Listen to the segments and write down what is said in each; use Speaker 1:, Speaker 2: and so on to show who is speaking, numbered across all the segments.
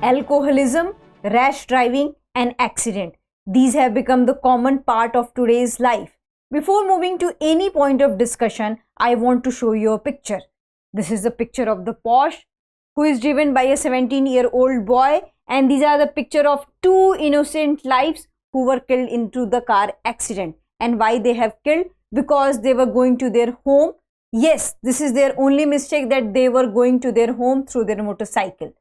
Speaker 1: alcoholism, rash driving, and accident. These have become the common part of today's life. Before moving to any point of discussion, I want to show you a picture. This is a picture of the Porsche, who is driven by a 17-year-old boy, and these are the picture of two innocent lives who were killed into the car accident. And why they have killed? Because they were going to their home. Yes, this is their only mistake, that they were going to their home through their motorcycle.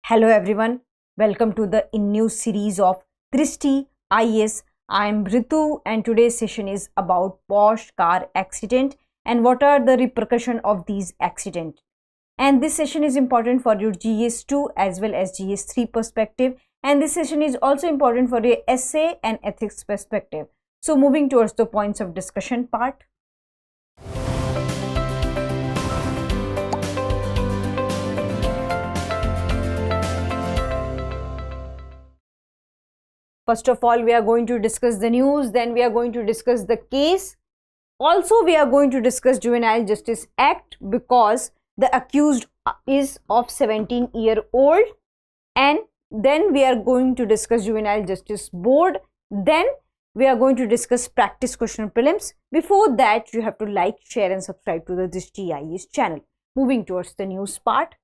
Speaker 1: Hello everyone, welcome to the InNews series of Drishti IAS. I am Ritu and today's session is about Porsche car accident and what are the repercussions of these accidents. And this session is important for your GS2 as well as GS3 perspective, and this session is also important for your essay and ethics perspective. So moving towards the points of discussion part. First of all, we are going to discuss the news, then we are going to discuss the case. Also, we are going to discuss Juvenile Justice Act because the accused is of 17-year-old, and then we are going to discuss Juvenile Justice Board. Then we are going to discuss practice question prelims. Before that, you have to like, share and subscribe to the Drishti IAS channel. Moving towards the news part.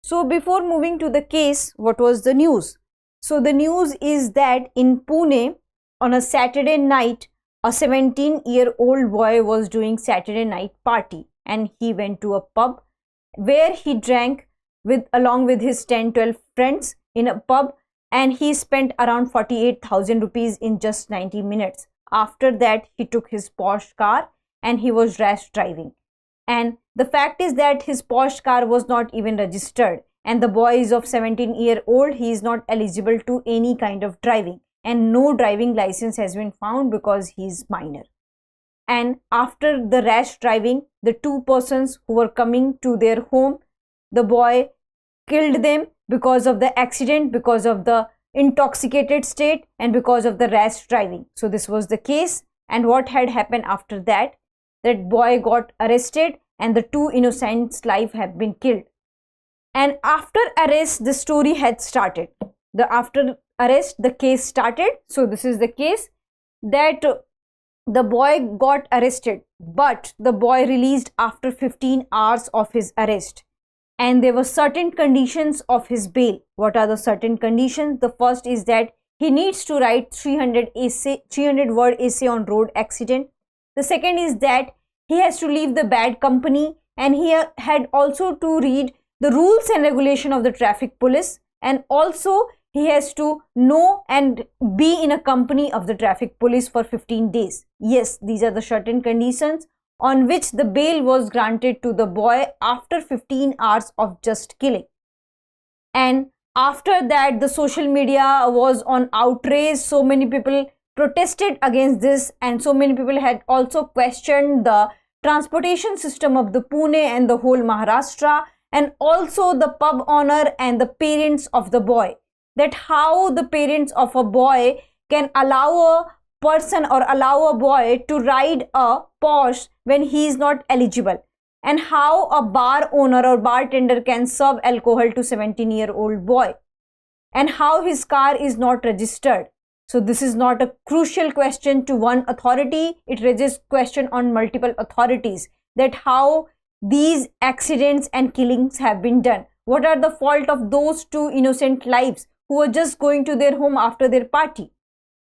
Speaker 1: So before moving to the case, what was the news? So the news is that in Pune on a Saturday night, a 17-year-old boy was doing Saturday night party, and he went to a pub where he drank along with his 10-12 friends in a pub, and he spent around 48,000 rupees in just 90 minutes. After that, he took his Porsche car and he was rash driving. And the fact is that his Porsche car was not even registered. And the boy is of 17-year-old, he is not eligible to any kind of driving, and no driving license has been found because he is minor. And after the rash driving, the two persons who were coming to their home, the boy killed them because of the accident, because of the intoxicated state and because of the rash driving. So this was the case. And what had happened after that? That boy got arrested and the two innocents' lives have been killed. And after arrest, the story had started. After arrest, the case started. So this is the case that the boy got arrested, but the boy released after 15 hours of his arrest. And there were certain conditions of his bail. What are the certain conditions? The first is that he needs to write 300-word essay on road accident. The second is that he has to leave the bad company, and he had also to read the rules and regulation of the traffic police, and also he has to know and be in a company of the traffic police for 15 days. Yes, these are the certain conditions on which the bail was granted to the boy after 15 hours of just killing. And after that, the social media was on outrage. So many people protested against this, and so many people had also questioned the transportation system of the Pune and the whole Maharashtra, and also the pub owner and the parents of the boy, that how the parents of a boy can allow a person or allow a boy to ride a Porsche when he is not eligible, and how a bar owner or bartender can serve alcohol to 17-year-old boy, and how his car is not registered. So this is not a crucial question to one authority, it raises question on multiple authorities, that how these accidents and killings have been done. What are the fault of those two innocent lives who were just going to their home after their party?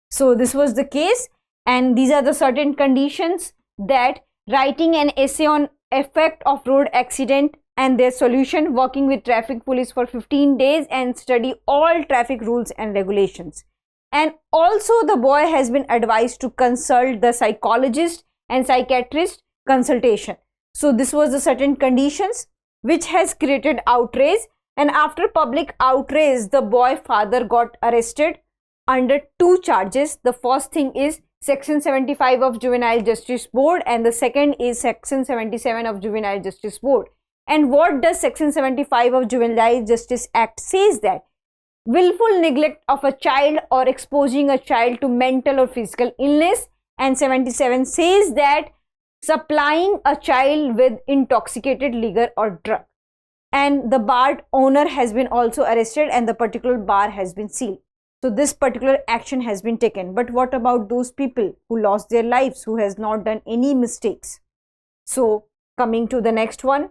Speaker 1: So this was the case, and these are the certain conditions, that writing an essay on effect of road accident and their solution, working with traffic police for 15 days and study all traffic rules and regulations. And also the boy has been advised to consult the psychologist and psychiatrist consultation. So this was the certain conditions which has created outrage, and after public outrage, the boy father got arrested under two charges. The first thing is Section 75 of Juvenile Justice Board, and the second is Section 77 of Juvenile Justice Board. And what does Section 75 of Juvenile Justice Act says? That willful neglect of a child or exposing a child to mental or physical illness, and 77 says that supplying a child with intoxicated liquor or drug. and the bar owner has been also arrested and the particular bar has been sealed. So this particular action has been taken. But what about those people who lost their lives, who has not done any mistakes? So coming to the next one.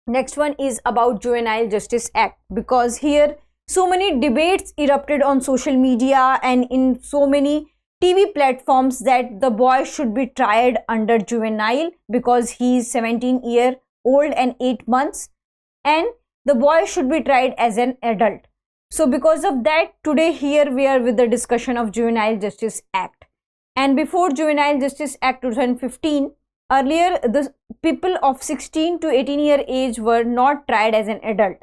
Speaker 1: Next one is about Juvenile Justice Act, because here so many debates erupted on social media and in so many TV platforms that the boy should be tried under juvenile because he is 17-year-old and 8 months, and the boy should be tried as an adult. So because of that, today here we are with the discussion of Juvenile Justice Act. And before Juvenile Justice Act 2015, earlier the people of 16 to 18 year age were not tried as an adult.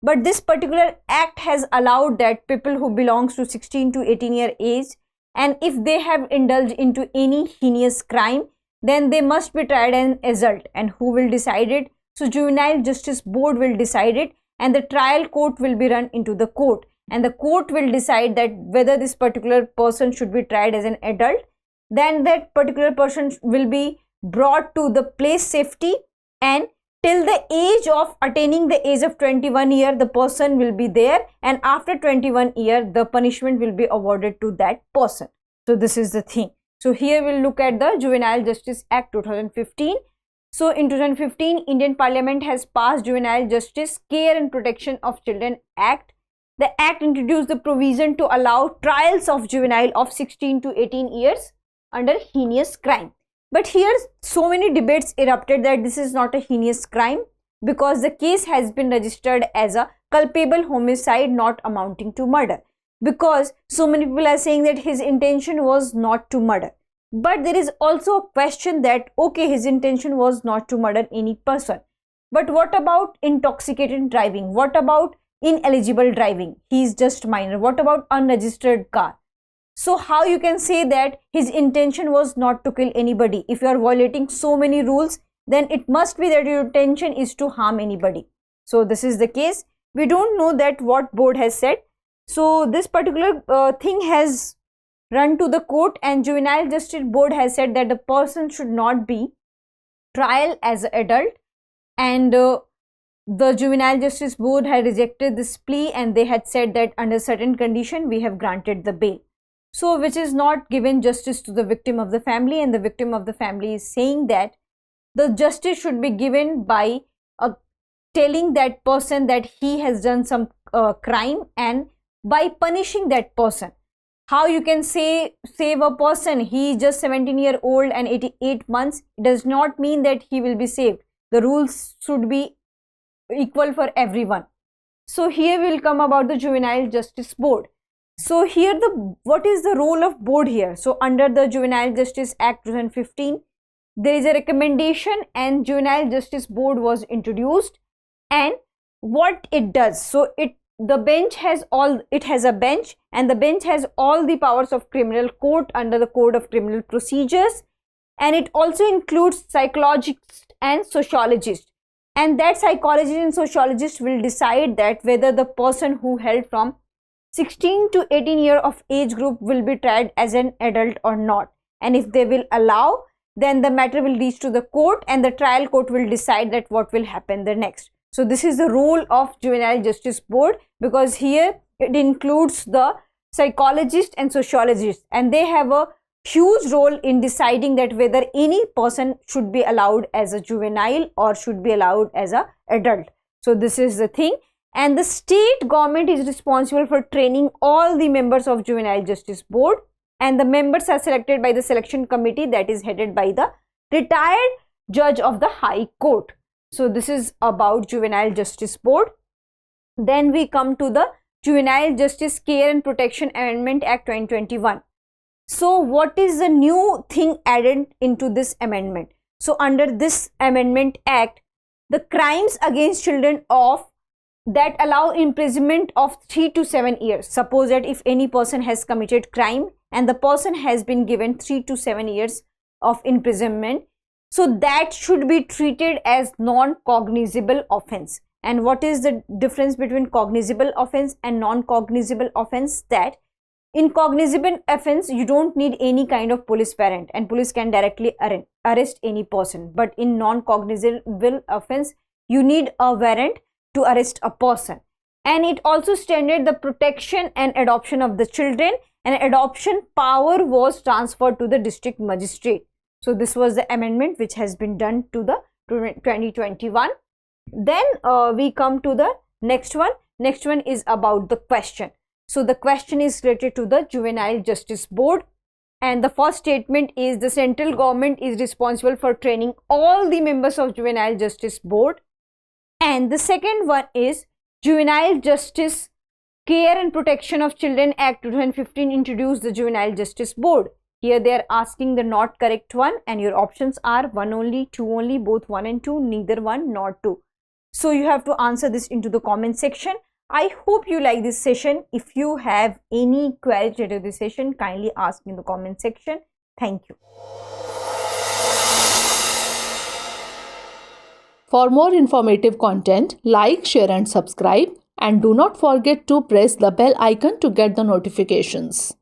Speaker 1: But this particular act has allowed that people who belongs to 16 to 18 year age, and if they have indulged into any heinous crime, then they must be tried as an adult. And who will decide it? So Juvenile Justice Board will decide it, and the trial court will be run into the court, and the court will decide that whether this particular person should be tried as an adult. Then that particular person will be brought to the place safety, and till the age of attaining the age of 21 year, the person will be there, and after 21 year, the punishment will be awarded to that person. So this is the thing. So here we'll look at the Juvenile Justice Act 2015. So in 2015, Indian Parliament has passed Juvenile Justice Care and Protection of Children Act. The act introduced the provision to allow trials of juvenile of 16 to 18 years under heinous crime. But here so many debates erupted that this is not a heinous crime because the case has been registered as a culpable homicide not amounting to murder. Because so many people are saying that his intention was not to murder. But there is also a question that, okay, his intention was not to murder any person. But what about intoxicated driving? What about ineligible driving? He is just minor. What about unregistered car? So how you can say that his intention was not to kill anybody? If you are violating so many rules, then it must be that your intention is to harm anybody. So this is the case. We don't know that what board has said. So this particular thing has run to the court, and Juvenile Justice Board has said that the person should not be trial as an adult, and the Juvenile Justice Board had rejected this plea, and they had said that under certain condition we have granted the bail. So which is not given justice to the victim of the family, and the victim of the family is saying that the justice should be given by telling that person that he has done some crime, and by punishing that person. How you can say save a person? He is just 17-year-old and 88 months. It does not mean that he will be saved. The rules should be equal for everyone. So here will come about the Juvenile Justice Board. So here what is the role of board here? So under the Juvenile Justice Act 2015, there is a recommendation, and Juvenile Justice Board was introduced. And what it does, so the bench has a bench, and the bench has all the powers of criminal court under the Code of Criminal Procedures, and it also includes psychologists and sociologists, and that psychologist and sociologist will decide that whether the person who held from 16 to 18 year of age group will be tried as an adult or not. And if they will allow, then the matter will reach to the court, and the trial court will decide that what will happen the next. So this is the role of Juvenile Justice Board, because here it includes the psychologists and sociologists, and they have a huge role in deciding that whether any person should be allowed as a juvenile or should be allowed as an adult. So this is the thing, and the state government is responsible for training all the members of Juvenile Justice Board, and the members are selected by the selection committee that is headed by the retired judge of the High Court. So this is about Juvenile Justice Board. Then we come to the Juvenile Justice Care and Protection Amendment Act 2021. So what is the new thing added into this amendment? So under this amendment act, the crimes against children that allow imprisonment of 3 to 7 years. Suppose that if any person has committed crime and the person has been given 3 to 7 years of imprisonment, so that should be treated as non-cognizable offense. And what is the difference between cognizable offense and non-cognizable offense? That in cognizable offense, you don't need any kind of police warrant, and police can directly arrest any person. But in non-cognizable offense, you need a warrant to arrest a person. And it also extended the protection and adoption of the children, and adoption power was transferred to the district magistrate. So this was the amendment which has been done to the 2021. Then we come to the next one. Next one is about the question. So the question is related to the Juvenile Justice Board, and the first statement is the central government is responsible for training all the members of Juvenile Justice Board. And the second one is Juvenile Justice Care and Protection of Children Act 2015 introduced the Juvenile Justice Board. Here they are asking the not correct one, and your options are 1 only, 2 only, both 1 and 2, neither 1 nor 2. So you have to answer this into the comment section. I hope you like this session. If you have any queries related to this session, kindly ask in the comment section. Thank you.
Speaker 2: For more informative content, like, share and subscribe, and do not forget to press the bell icon to get the notifications.